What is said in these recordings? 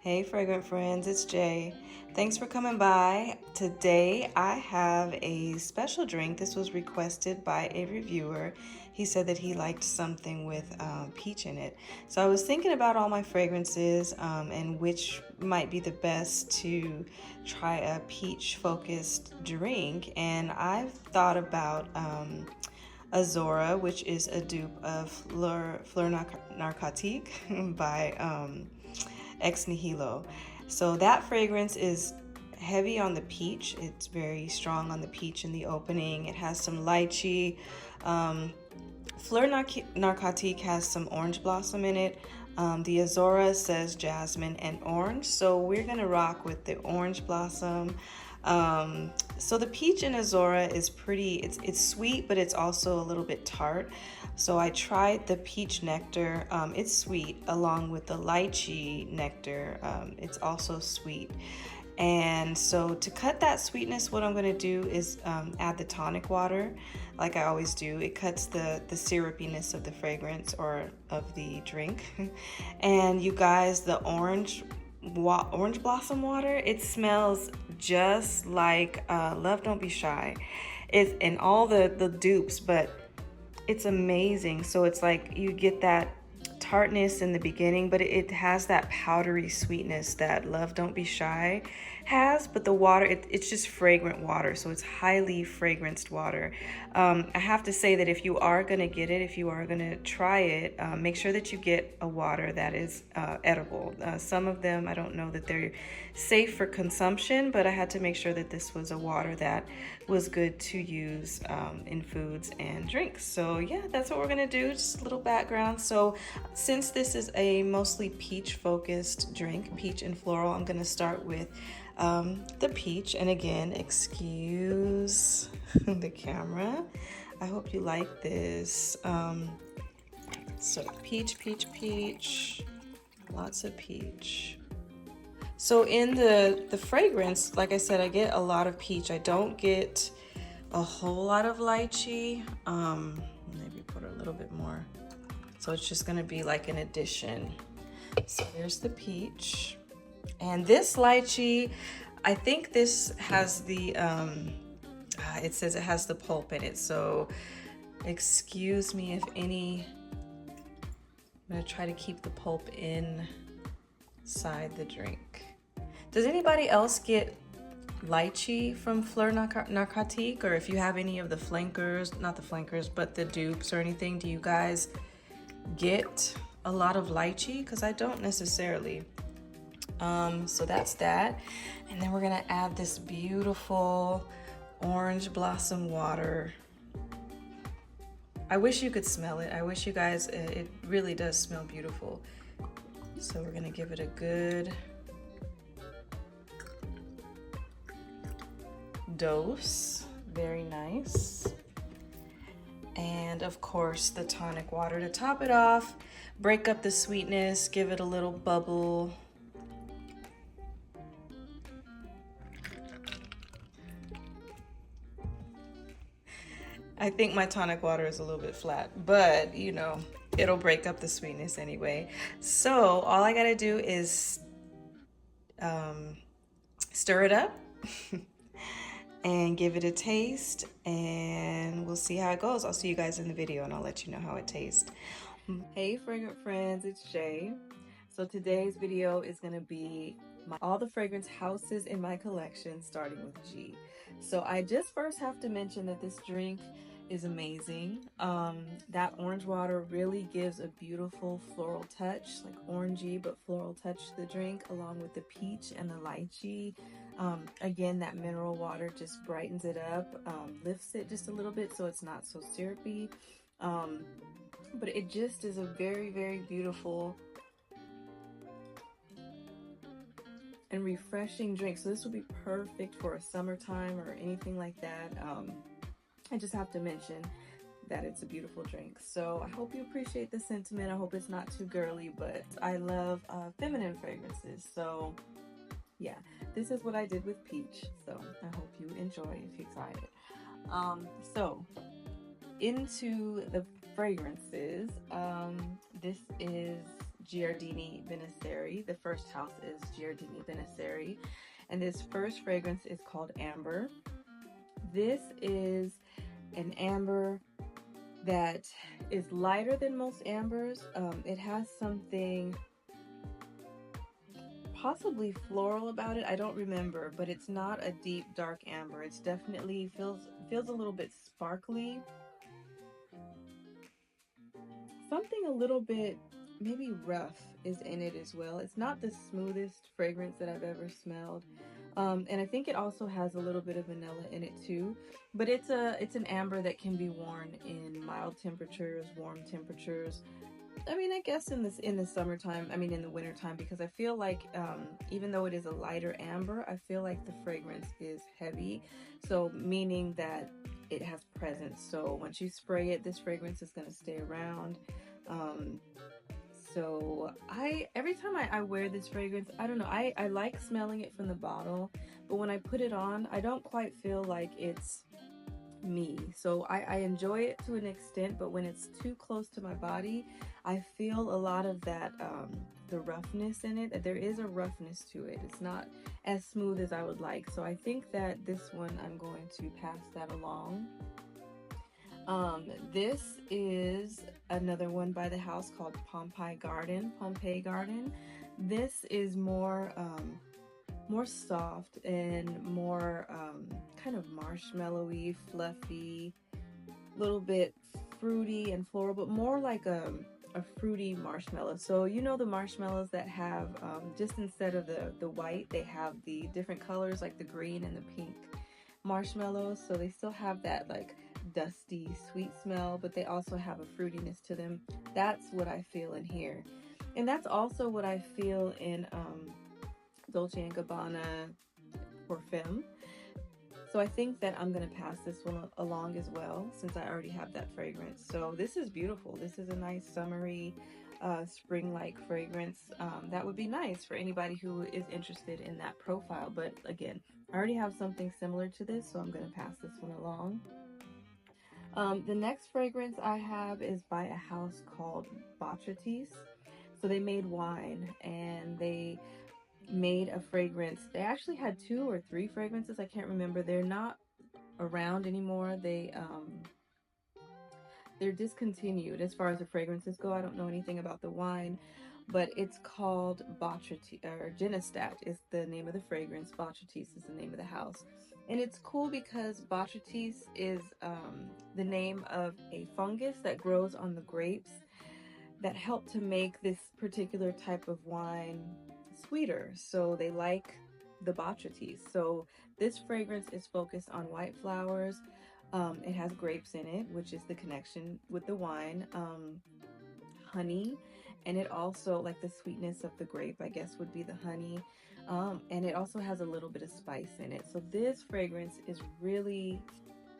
Hey, fragrant friends, it's Jay. Thanks for coming by. Today I have a special drink. This was requested by a reviewer. He said that he liked something with peach in it. So I was thinking about all my fragrances and which might be the best to try a peach focused drink. And I've thought about Azora, which is a dupe of Fleur Narcotique by Ex Nihilo. So that fragrance is heavy on the peach. It's very strong on the peach in the opening. It has some lychee. Fleur Narcotique has some orange blossom in it. The Azora says jasmine and orange, so we're gonna rock with the orange blossom. So the peach in Azora is pretty, it's sweet, but it's also a little bit tart. So I tried the peach nectar. It's sweet, along with the lychee nectar. It's also sweet. And so to cut that sweetness, what I'm gonna do is add the tonic water, like I always do. It cuts the syrupiness of the fragrance or of the drink. And you guys, the orange blossom water, it smells just like Love Don't Be Shy. It's in all the dupes, but it's amazing. So it's like you get that tartness in the beginning, but it has that powdery sweetness that Love Don't Be Shy has. But the water, it's just fragrant water, so it's highly fragranced water. I have to say that if you are gonna get it, if you are gonna try it, make sure that you get a water that is edible. Some of them, I don't know that they're safe for consumption, but I had to make sure that this was a water that was good to use in foods and drinks. So yeah, that's what we're gonna do, just a little background. So since this is a mostly peach focused drink, peach and floral, I'm gonna start with the peach. And again, excuse the camera. I hope you like this. So peach, lots of peach. So in the fragrance, like I said, I get a lot of peach. I don't get a whole lot of lychee. Maybe put a little bit more. So it's just gonna be like an addition. So there's the peach. And this lychee, I think this has the, it says it has the pulp in it. So excuse me if any, I'm gonna try to keep the pulp inside the drink. Does anybody else get lychee from Fleur Narcotique? Or if you have any of the flankers, not the flankers, but the dupes or anything, do you guys get a lot of lychee? Because I don't necessarily. So that's that. And then we're gonna add this beautiful orange blossom water. I wish you could smell it. I wish you guys, it really does smell beautiful. So we're gonna give it a good dose. Very nice. And of course the tonic water to top it off, break up the sweetness, give it a little bubble. I think my tonic water is a little bit flat, but you know, it'll break up the sweetness anyway. So all I gotta do is stir it up and give it a taste, and we'll see how it goes. I'll see you guys in the video and I'll let you know how it tastes. Hey fragrant friends, it's Jay. So today's video is gonna be all the fragrance houses in my collection, starting with G. So I just first have to mention that this drink is amazing. That orange water really gives a beautiful floral touch, like orangey but floral touch to the drink, along with the peach and the lychee. Again, that mineral water just brightens it up, lifts it just a little bit so it's not so syrupy. But it just is a very, very beautiful and refreshing drink. So this would be perfect for a summertime or anything like that. I just have to mention that it's a beautiful drink. So I hope you appreciate the sentiment. I hope it's not too girly, but I love feminine fragrances. So yeah, this is what I did with peach. So I hope you enjoy if you try it. So into the fragrances, this is Giardini Vinaceri. The first house is Giardini Vinaceri. And this first fragrance is called Amber. This is an amber that is lighter than most ambers. It has something possibly floral about it. I don't remember, but it's not a deep dark amber. It's definitely feels a little bit sparkly. Something a little bit maybe rough is in it as well. It's not the smoothest fragrance that I've ever smelled. And I think it also has a little bit of vanilla in it too. But it's an amber that can be worn in mild temperatures, warm temperatures. I mean, I guess in the summertime, I mean in the wintertime, because I feel like even though it is a lighter amber, I feel like the fragrance is heavy. So meaning that it has presence. So once you spray it, this fragrance is going to stay around. So every time I wear this fragrance, I don't know, I like smelling it from the bottle, but when I put it on, I don't quite feel like it's me. So I enjoy it to an extent, but when it's too close to my body, I feel a lot of that the roughness in it. There is a roughness to it. It's not as smooth as I would like. So I think that this one I'm going to pass that along. This is another one by the house called Pompeii Garden. This is more soft and more kind of marshmallowy, fluffy, little bit fruity and floral, but more like a fruity marshmallow. So you know the marshmallows that have just instead of the white, they have the different colors like the green and the pink marshmallows. So they still have that like dusty sweet smell, but they also have a fruitiness to them. That's what I feel in here, and that's also what I feel in Dolce & Gabbana Parfum. So I think that I'm going to pass this one along as well, since I already have that fragrance. So this is beautiful. This is a nice summery, spring-like fragrance. That would be nice for anybody who is interested in that profile. But again, I already have something similar to this, so I'm going to pass this one along. The next fragrance I have is by a house called Botrytis. So they made wine, and they made a fragrance. They actually had 2 or 3 fragrances, I can't remember. They're not around anymore. They're discontinued as far as the fragrances go. I don't know anything about the wine, but it's called Botrytis, or Genestat is the name of the fragrance. Botrytis is the name of the house. And it's cool because Botrytis is the name of a fungus that grows on the grapes that help to make this particular type of wine sweeter. So they like the Botrytis. So this fragrance is focused on white flowers. It has grapes in it, which is the connection with the wine. Honey, and it also, like the sweetness of the grape, I guess, would be the honey. And it also has a little bit of spice in it. So this fragrance is really,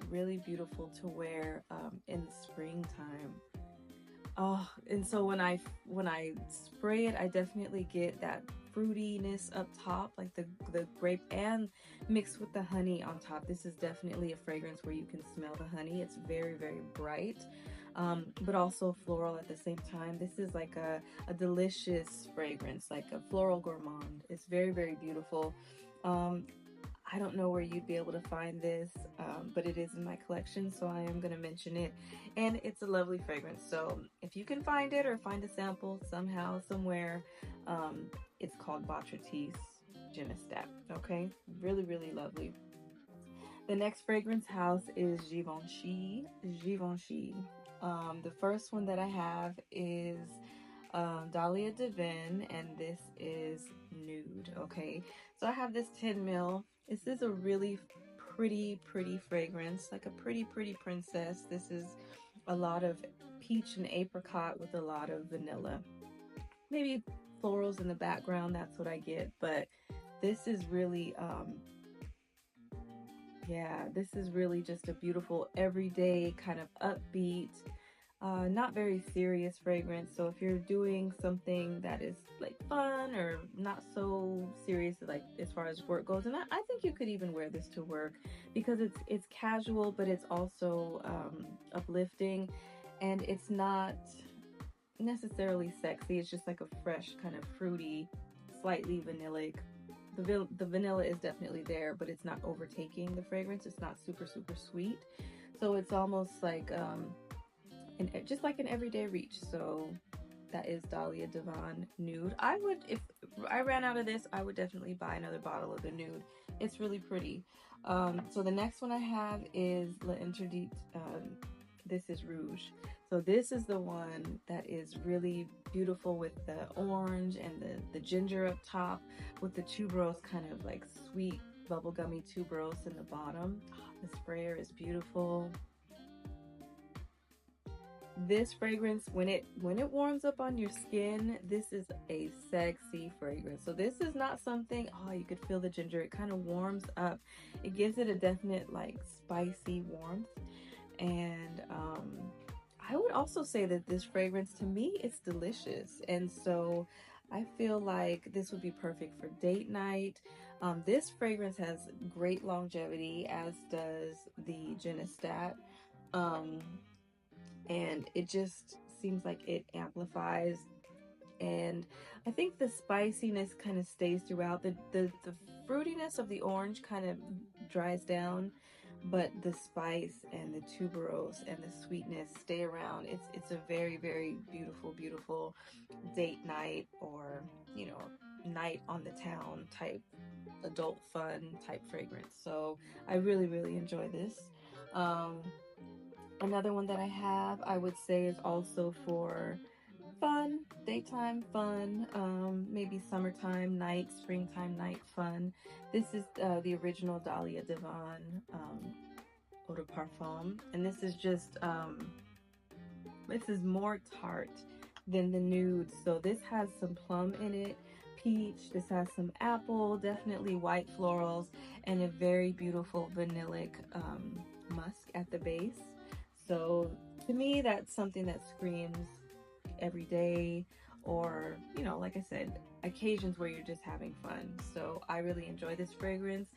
really beautiful to wear in the springtime. Oh, and so when I spray it, I definitely get that fruitiness up top, like the grape, and mixed with the honey on top. This is definitely a fragrance where you can smell the honey. It's very, very bright, but also floral at the same time. This is like a delicious fragrance, like a floral gourmand. It's very, very beautiful. I don't know where you'd be able to find this, but it is in my collection, so I am going to mention it. And it's a lovely fragrance. So if you can find it or find a sample somehow, somewhere, it's called Botrytis Genestat. Okay, really, really lovely. The next fragrance house is Givenchy. The first one that I have is Dahlia Divine, and this is Nude. Okay, so I have this 10 ml. This is a really pretty fragrance, like a pretty princess. This is a lot of peach and apricot with a lot of vanilla, maybe florals in the background. That's what I get, but this is really yeah, this is really just a beautiful everyday kind of upbeat, not very serious fragrance. So if you're doing something that is like fun or not so serious, like as far as work goes, and I think you could even wear this to work because it's casual, but it's also uplifting, and it's not necessarily sexy. It's just like a fresh, kind of fruity, slightly vanillic. The vanilla is definitely there, but it's not overtaking the fragrance. It's not super, super sweet. So it's almost like just like an everyday reach. So that is Dahlia Devon Nude. I would, if I ran out of this, I would definitely buy another bottle of the nude. It's really pretty. So the next one I have is L'Interdit. This is Rouge. So this is the one that is really beautiful with the orange and the ginger up top with the tuberose, kind of like sweet bubblegummy tuberose in the bottom. The sprayer is beautiful. This fragrance, when it warms up on your skin, this is a sexy fragrance. So this is not something, oh, you could feel the ginger. It kind of warms up. It gives it a definite like spicy warmth. And I would also say that this fragrance, to me, it's delicious. And so I feel like this would be perfect for date night. This fragrance has great longevity, as does the Genestat. And it just seems like it amplifies, and I think the spiciness kind of stays throughout. The fruitiness of the orange kind of dries down, but the spice and the tuberose and the sweetness stay around. It's a very, very beautiful date night, or night on the town type, adult fun type fragrance. So I really enjoy this. Another one that I have, I would say, is also for fun, daytime fun, maybe summertime night, springtime night fun. This is the original Dahlia Devon Eau de Parfum, and this is just, this is more tart than the nude. So this has some plum in it, peach, this has some apple, definitely white florals, and a very beautiful vanillic musk at the base. So to me, that's something that screams every day, or like I said, occasions where you're just having fun. So I really enjoy this fragrance.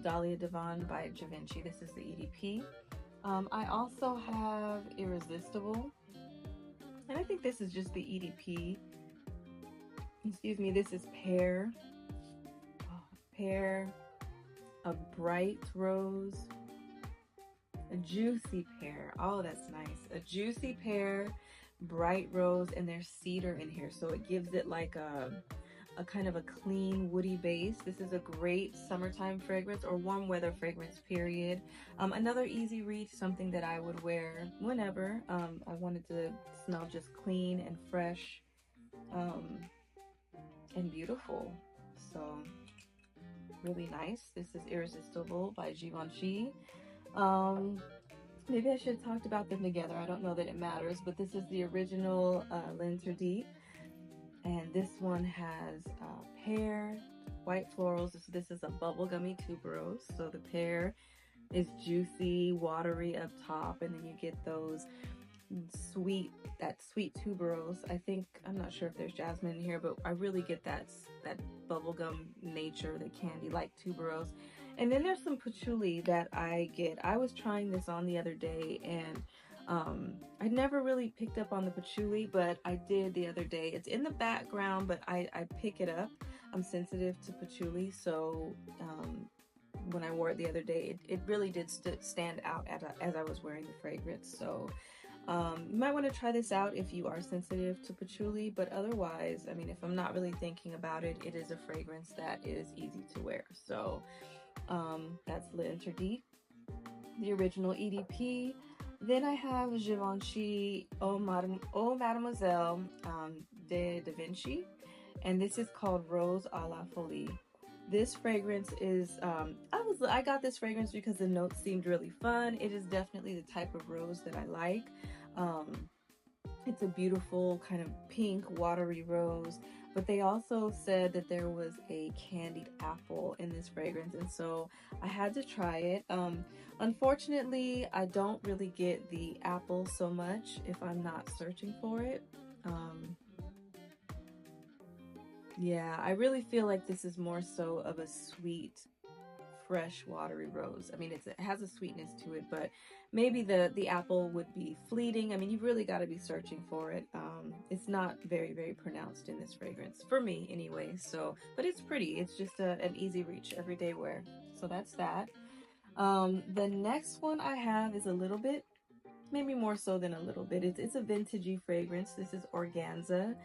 Dahlia Devon by Givenchy. This is the EDP. I also have Irresistible, and I think this is just the EDP. Excuse me. This is Pear. Pear, a bright rose, a juicy pear. Oh, that's nice. A juicy pear, bright rose, and there's cedar in here, so it gives it like a kind of a clean woody base. This is a great summertime fragrance or warm weather fragrance, period. Another easy reach, something that I would wear whenever I wanted to smell just clean and fresh and beautiful. So really nice. This is Irresistible by Givenchy. Maybe I should have talked about them together. I don't know that it matters, but this is the original L'Interdit, and this one has pear, white florals. This is a bubblegummy tuberose, so the pear is juicy, watery up top, and then you get those sweet tuberose. I'm not sure if there's jasmine in here, but I really get that bubblegum nature, the candy like tuberose. And then there's some patchouli that I get. I was trying this on the other day, and I never really picked up on the patchouli, but I did the other day. It's in the background, but I pick it up. I'm sensitive to patchouli, so when I wore it the other day, it really did stand out as I was wearing the fragrance. So you might want to try this out if you are sensitive to patchouli, but otherwise, I mean, if I'm not really thinking about it, it is a fragrance that is easy to wear. So that's L'Interdit, the original EDP. Then I have Givenchy Eau Mademoiselle de Da Vinci, and this is called Rose à la Folie. This fragrance is, I got this fragrance because the notes seemed really fun. It is definitely the type of rose that I like. It's a beautiful kind of pink, watery rose, but they also said that there was a candied apple in this fragrance, and so I had to try it. Unfortunately, I don't really get the apple so much if I'm not searching for it. Yeah, I really feel like this is more so of a sweet, fresh, watery rose. I mean, it has a sweetness to it, but maybe the apple would be fleeting. I mean, you've really got to be searching for it. It's not very, very pronounced in this fragrance, for me anyway. So, but it's pretty. It's just an easy reach, everyday wear. So that's that. The next one I have is a little bit, maybe more so than a little bit. It's a vintagey fragrance. This is Organza.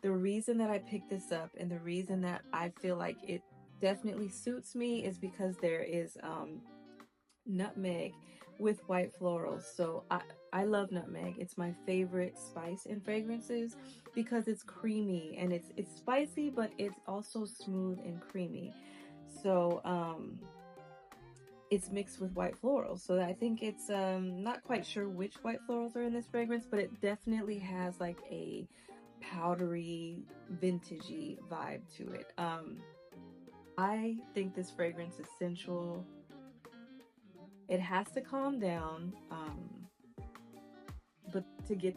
The reason that I picked this up and the reason that I feel like it definitely suits me is because there is nutmeg with white florals. So I love nutmeg. It's my favorite spice in fragrances because it's creamy and it's spicy, but it's also smooth and creamy. So it's mixed with white florals. So I think it's not quite sure which white florals are in this fragrance, but it definitely has like a powdery, vintagey vibe to it. I think this fragrance is sensual. It has to calm down, but to get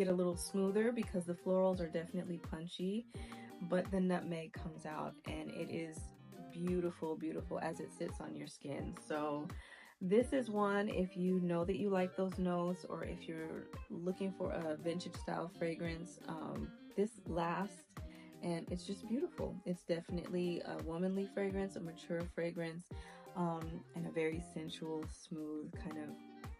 a little smoother, because the florals are definitely punchy, but the nutmeg comes out and it is beautiful, beautiful as it sits on your skin. So this is one, if you know that you like those notes, or if you're looking for a vintage style fragrance, this lasts and it's just beautiful. It's definitely a womanly fragrance, a mature fragrance, and a very sensual, smooth, kind of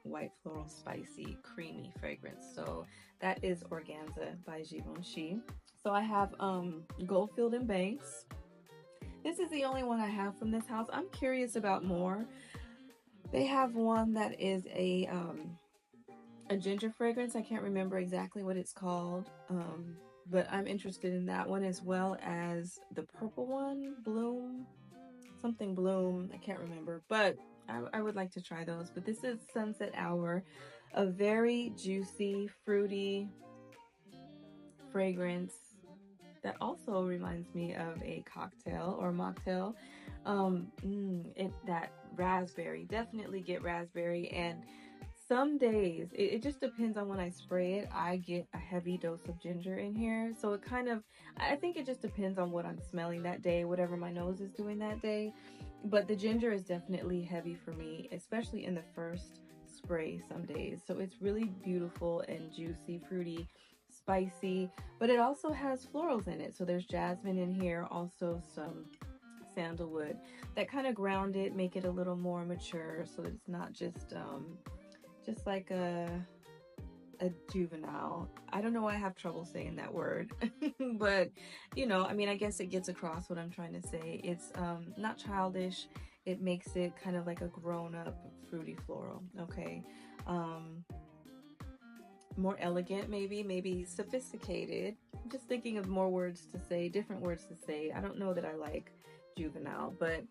white floral, spicy, creamy fragrance. So that is Organza by Givenchy. So I have Goldfield and Banks. This is the only one I have from this house. I'm curious about more. They have one that is a ginger fragrance. I can't remember exactly what it's called, but I'm interested in that one, as well as the purple one, Bloom, something Bloom. I can't remember, but I would like to try those. But this is Sunset Hour, a very juicy, fruity fragrance that also reminds me of a cocktail or mocktail. That raspberry, definitely get raspberry. And some days, it just depends on when I spray it, I get a heavy dose of ginger in here. So it kind of, I think it just depends on what I'm smelling that day, whatever my nose is doing that day. But the ginger is definitely heavy for me, especially in the first spray some days. So it's really beautiful and juicy, fruity, spicy, but it also has florals in it. So there's jasmine in here, also some sandalwood that kind of ground it, make it a little more mature, so that it's not just like a juvenile. I don't know why I have trouble saying that word, but you know, I mean, I guess it gets across what I'm trying to say. It's not childish. It makes it kind of like a grown-up fruity floral. Okay. More elegant, maybe sophisticated. I'm just thinking of more words to say, different words to say. I don't know that I like juvenile, but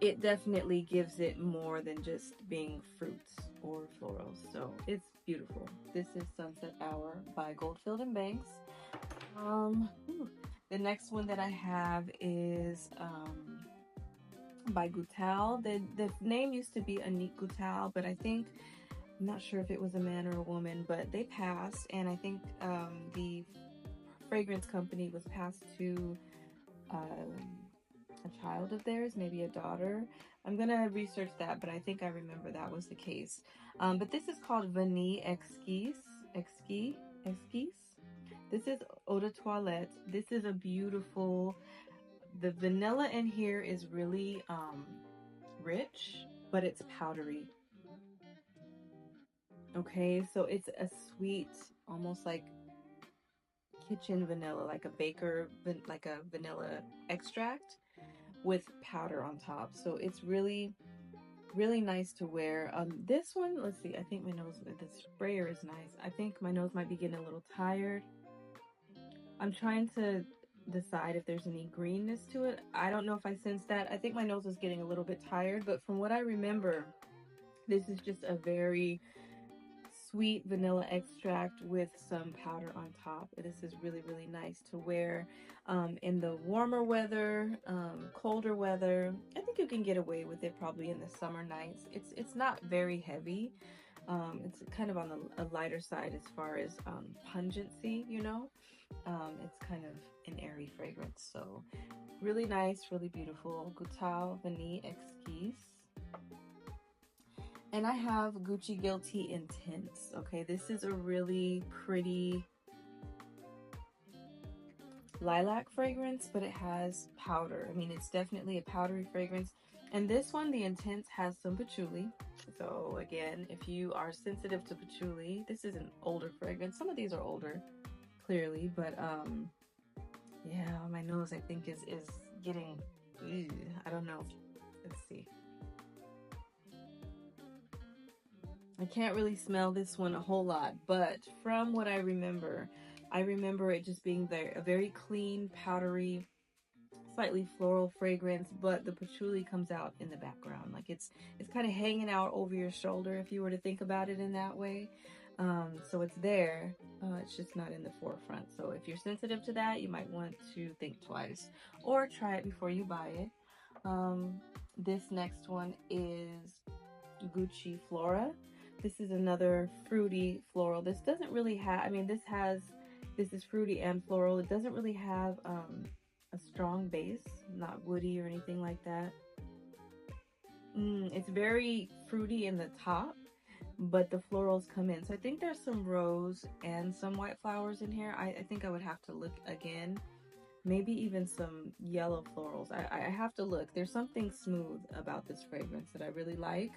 it definitely gives it more than just being fruits or florals. So it's beautiful. This is Sunset Hour by Goldfield and Banks. The next one that I have is by Goutal. The name used to be Anique Goutal, but I think, I'm not sure if it was a man or a woman, but they passed, and I think the fragrance company was passed to a child of theirs, maybe a daughter. I'm gonna research that, but I think I remember that was the case. But this is called Vanille Exquise. This is Eau de Toilette. This is a beautiful, the vanilla in here is really rich, but it's powdery. Okay, so it's a sweet, almost like kitchen vanilla, like a like a vanilla extract with powder on top. So it's really, really nice to wear. This one, let's see, I think my nose, the sprayer is nice. I think my nose might be getting a little tired. I'm trying to decide if there's any greenness to it. I don't know if I sense that. I think my nose is getting a little bit tired, but from what I remember, this is just a very sweet vanilla extract with some powder on top. This is really, really nice to wear in the warmer weather, colder weather. I think you can get away with it probably in the summer nights. It's not very heavy. It's kind of on a lighter side as far as pungency, you know. It's kind of an airy fragrance, so Really nice, really beautiful. Goutal Vanille Exquise. And I have Gucci Guilty Intense. Okay, this is a really pretty lilac fragrance, but it has powder. I mean, it's definitely a powdery fragrance. And this one, the Intense, has some patchouli. So again, if you are sensitive to patchouli, this is an older fragrance. Some of these are older, clearly, but yeah, my nose I think is getting, I don't know. Let's see. I can't really smell this one a whole lot, but from what I remember it just being a very clean, powdery, slightly floral fragrance, but the patchouli comes out in the background. Like it's kind of hanging out over your shoulder if you were to think about it in that way. So it's there, it's just not in the forefront. So if you're sensitive to that, you might want to think twice or try it before you buy it. This next one is Gucci Flora. This is another fruity floral. This doesn't really have, I mean, this is fruity and floral. It doesn't really have a strong base, not woody or anything like that. It's very fruity in the top, but the florals come in. So I think there's some rose and some white flowers in here. I think I would have to look again. Maybe even some yellow florals. I have to look. There's something smooth about this fragrance that I really like.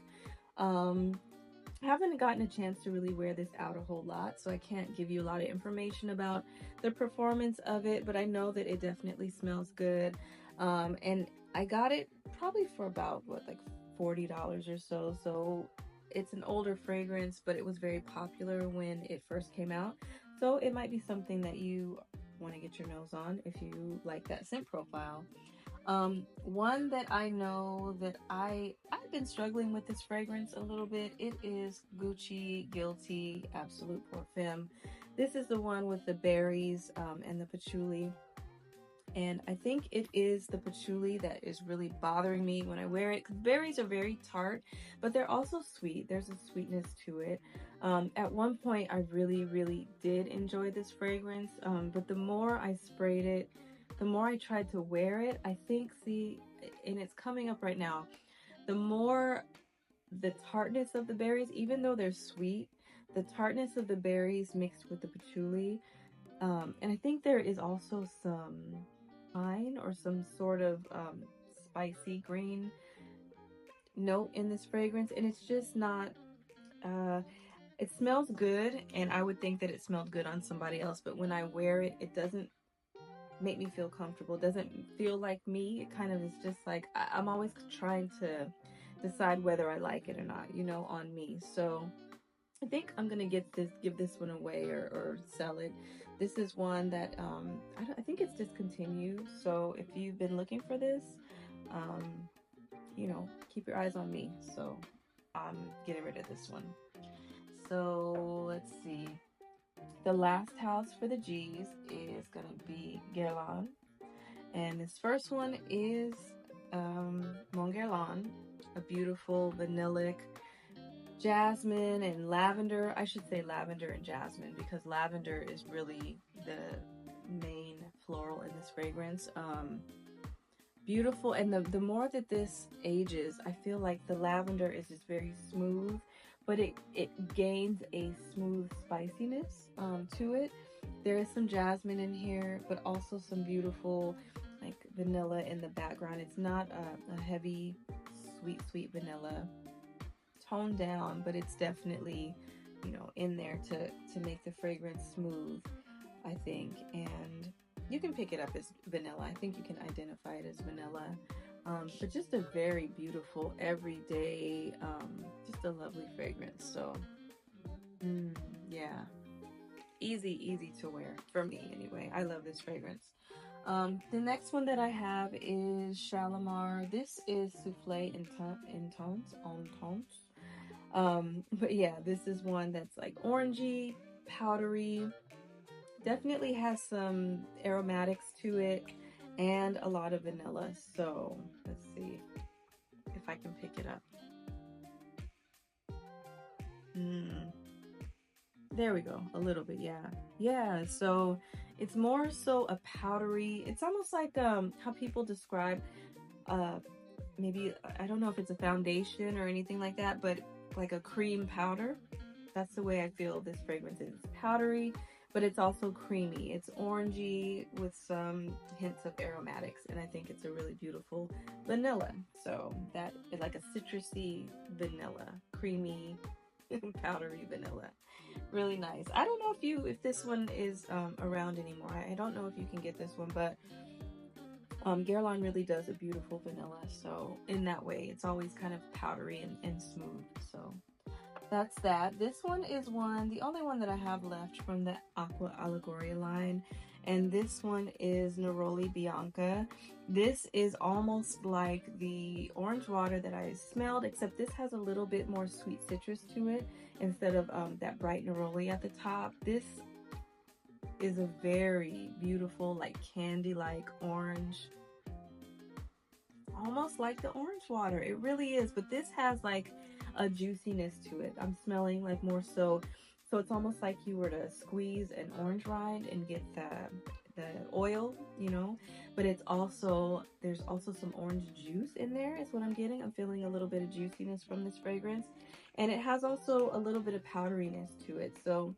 I haven't gotten a chance to really wear this out a whole lot, so I can't give you a lot of information about the performance of it, but I know that it definitely smells good. And I got it probably for about, what, like $40 or so. So it's an older fragrance, but it was very popular when it first came out. So it might be something that you want to get your nose on if you like that scent profile. One that I know that I've been struggling with this fragrance a little bit. It is Gucci Guilty Absolute Parfum. This is the one with the berries and the patchouli. And I think it is the patchouli that is really bothering me when I wear it, because berries are very tart, but they're also sweet. There's a sweetness to it. At one point, I really did enjoy this fragrance, but the more I sprayed it, the more I tried to wear it, I think, see, and it's coming up right now, the more the tartness of the berries, even though they're sweet, the tartness of the berries mixed with the patchouli, and I think there is also some pine or some sort of spicy green note in this fragrance, and it's just not, it smells good, and I would think that it smelled good on somebody else, but when I wear it, it doesn't make me feel comfortable. It doesn't feel like me. It kind of is just like, I'm always trying to decide whether I like it or not, you know, on me. So I think I'm gonna give this one away or sell it. This is one that I think it's discontinued. So if you've been looking for this, you know, keep your eyes on me. So I'm getting rid of this one. So let's see. The last house for the G's is gonna be Guerlain, and this first one is Mon Guerlain, a beautiful vanillic jasmine and lavender. I should say lavender and jasmine, because lavender is really the main floral in this fragrance. Beautiful, and the more that this ages, I feel like the lavender is just very smooth, but it gains a smooth spiciness to it. There is some jasmine in here, but also some beautiful like vanilla in the background. It's not a heavy sweet vanilla, toned down, but it's definitely, you know, in there to make the fragrance smooth, I think. And you can pick it up as vanilla. I think you can identify it as vanilla. But just a very beautiful, everyday, just a lovely fragrance. So, yeah, easy to wear for me anyway. I love this fragrance. The next one that I have is Shalimar. This is Soufflé in Tones. But yeah, this is one that's like orangey, powdery, definitely has some aromatics to it, and a lot of vanilla. So let's see if I can pick it up. There we go. A little bit, yeah. Yeah, so it's more so a powdery, it's almost like how people describe uh maybe, I don't know if it's a foundation or anything like that, but like a cream powder. That's the way I feel this fragrance is. It's powdery, but it's also creamy. It's orangey with some hints of aromatics, and I think it's a really beautiful vanilla. So that is like a citrusy vanilla, creamy, powdery vanilla. Really nice. I don't know if this one is around anymore. I don't know if you can get this one, but Guerlain really does a beautiful vanilla. So in that way, it's always kind of powdery and smooth. So that's that. This one is the only one that I have left from the Aqua Allegoria line. And this one is Neroli Bianca. This is almost like the orange water that I smelled, except this has a little bit more sweet citrus to it instead of that bright neroli at the top. This is a very beautiful, like candy-like orange, almost like the orange water. It really is, but this has like a juiciness to it. I'm smelling like more so it's almost like you were to squeeze an orange rind and get the oil, you know, but it's also, there's also some orange juice in there is what I'm getting. I'm feeling a little bit of juiciness from this fragrance, and it has also a little bit of powderiness to it. So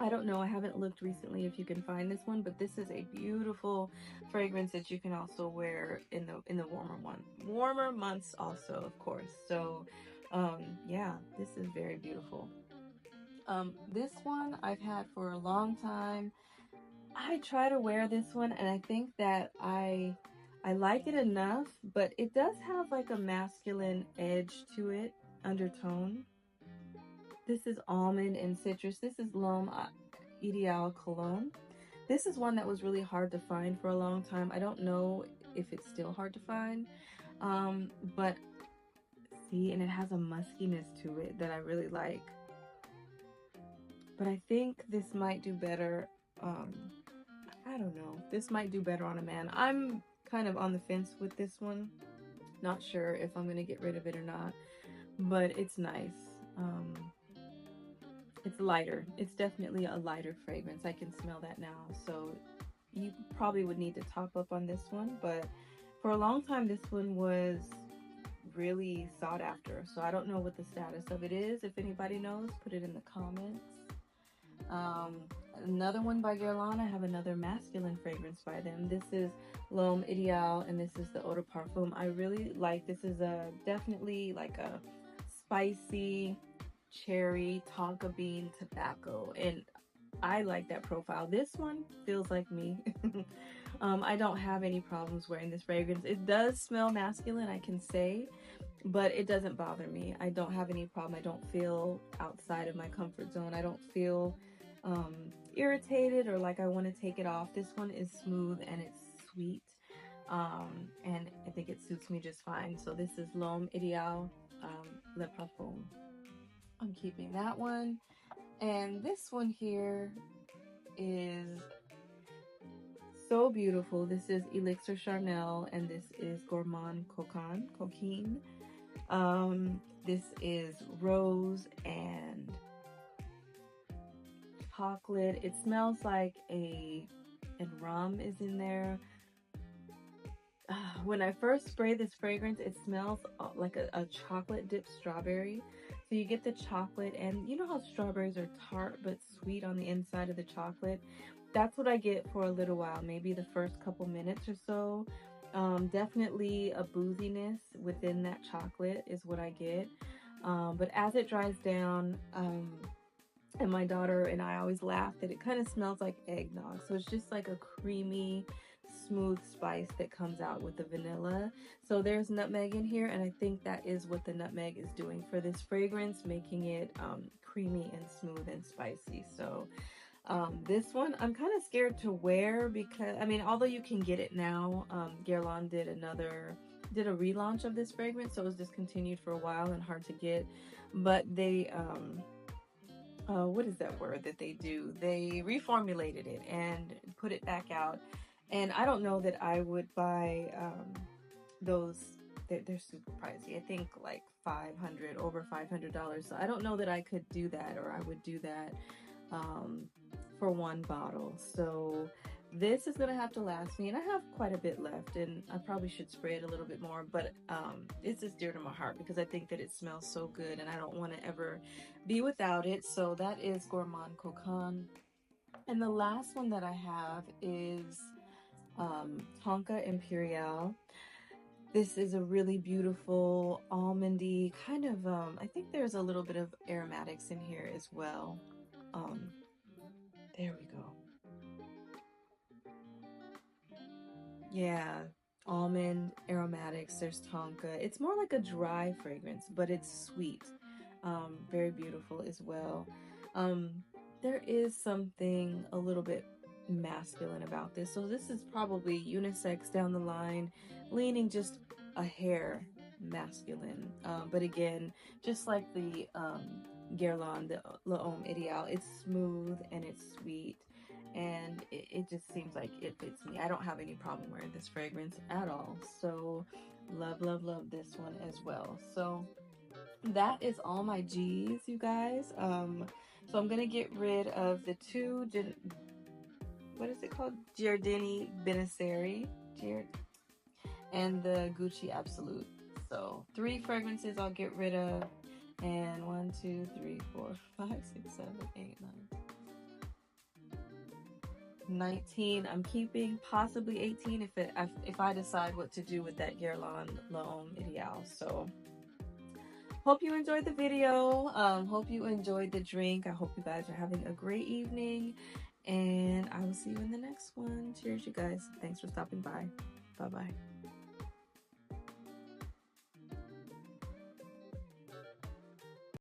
I don't know, I haven't looked recently if you can find this one, but this is a beautiful fragrance that you can also wear in the warmer months also, of course. So yeah, this is very beautiful. This one I've had for a long time. I try to wear this one, and I think that I like it enough, but it does have like a masculine edge to it, undertone. This is almond and citrus. This is L'Homme Ideal Cologne. This is one that was really hard to find for a long time. I don't know if it's still hard to find, but see, and it has a muskiness to it that I really like. But I think this might do better. I don't know. This might do better on a man. I'm kind of on the fence with this one. Not sure if I'm gonna get rid of it or not, but it's nice. It's lighter. It's definitely a lighter fragrance. I can smell that now. So you probably would need to top up on this one, but for a long time this one was really sought after. So I don't know what the status of it is. If anybody knows, put it in the comments. Another one by Guerlain, I have another masculine fragrance by them. This is L'Homme Ideal, and this is the Eau de Parfum. I really like, this is definitely like a spicy cherry tonka bean tobacco, and I like that profile. This one feels like me. I don't have any problems wearing this fragrance. It does smell masculine, I can say, but it doesn't bother me. I don't have any problem. I don't feel outside of my comfort zone. I don't feel irritated or like I want to take it off. This one is smooth and it's sweet, and I think it suits me just fine. So this is L'Homme Ideal Le Parfum. I'm keeping that one. And this one here is so beautiful. This is Elixir Charnel, and this is Gourmand Coquine. This is rose and chocolate. It smells like and rum is in there. When I first spray this fragrance, it smells like a chocolate dipped strawberry. So you get the chocolate, and you know how strawberries are tart but sweet on the inside of the chocolate? That's what I get for a little while, maybe the first couple minutes or so. Definitely a booziness within that chocolate is what I get. But as it dries down, and my daughter and I always laugh that it kind of smells like eggnog. So it's just like a creamy, smooth spice that comes out with the vanilla. So there's nutmeg in here, and I think that is what the nutmeg is doing for this fragrance, making it creamy and smooth and spicy. So this one I'm kind of scared to wear because, I mean, although you can get it now, Guerlain did a relaunch of this fragrance, so it was discontinued for a while and hard to get. But they what is that word that they do? They reformulated it and put it back out. And I don't know that I would buy those. They're super pricey. I think like over $500. So I don't know that I could do that, or I would do that. for one bottle. So this is gonna have to last me, and I have quite a bit left, and I probably should spray it a little bit more, but it's just dear to my heart because I think that it smells so good and I don't want to ever be without it. So that is Gourmand Cocan. And the last one that I have is Tonka Imperial. This is a really beautiful almondy kind of, I think there's a little bit of aromatics in here as well. There we go. Yeah, almond aromatics, there's tonka. It's more like a dry fragrance, but it's sweet. Very beautiful as well. There is something a little bit masculine about this. So this is probably unisex down the line, leaning just a hair masculine. But again, just like the Guerlain, the L'Homme Ideal, it's smooth and it's sweet, and it just seems like it fits me. I don't have any problem wearing this fragrance at all. So love, love, love this one as well. So that is all my G's, you guys. So I'm gonna get rid of the two, what is it called? Giardini Benesseri, and the Gucci Absolute. So 3 fragrances I'll get rid of, and 1, 2, 3, 4, 5, 6, 7, 8, 9, 19 I'm keeping, possibly 18 if I decide what to do with that Guerlain L'Homme Ideal. So hope you enjoyed the video. Hope you enjoyed the drink. I hope you guys are having a great evening, and I will see you in the next one. Cheers, you guys. Thanks for stopping by. Bye bye.